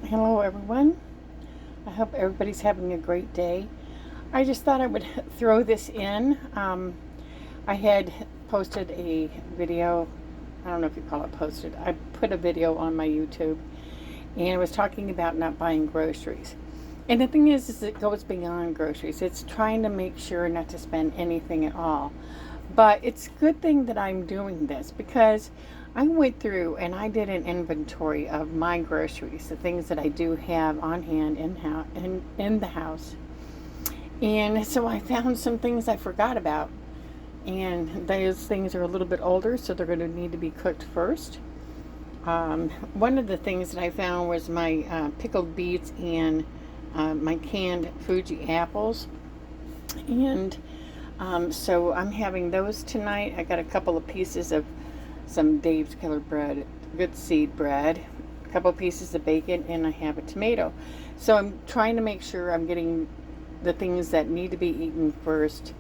Hello, everyone. I hope everybody's having a great day. I just thought I would throw this in. I had posted a video. I don't know if you call it posted. I put a video on my YouTube and I was talking about not buying groceries. And the thing is it goes beyond groceries. It's trying to make sure not to spend anything at all. But it's a good thing that I'm doing this because I went through and I did an inventory of my groceries, the things that I do have on hand in the house. And so I found some things I forgot about. And those things are a little bit older, so they're going to need to be cooked first. One of the things that I found was my pickled beets and my canned Fuji apples. And so I'm having those tonight. I got a couple of pieces of some Dave's Killer Bread, good seed bread, a couple of pieces of bacon, and I have a tomato. So I'm trying to make sure I'm getting the things that need to be eaten first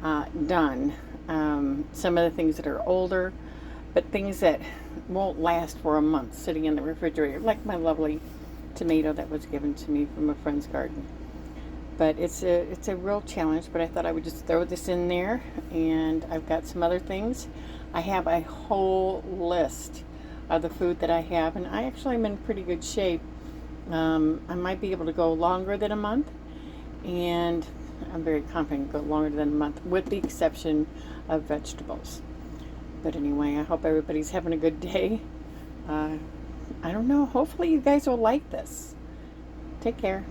done. Some of the things that are older, but things that won't last for a month sitting in the refrigerator, like my lovely tomato that was given to me from a friend's garden. But it's a real challenge, but I thought I would just throw this in there. And I've got some other things. I have a whole list of the food that I have, and I actually am in pretty good shape. I might be able to go longer than a month, and I'm very confident go longer than a month, with the exception of vegetables. But anyway, I hope everybody's having a good day. I don't know, hopefully you guys will like this. Take care.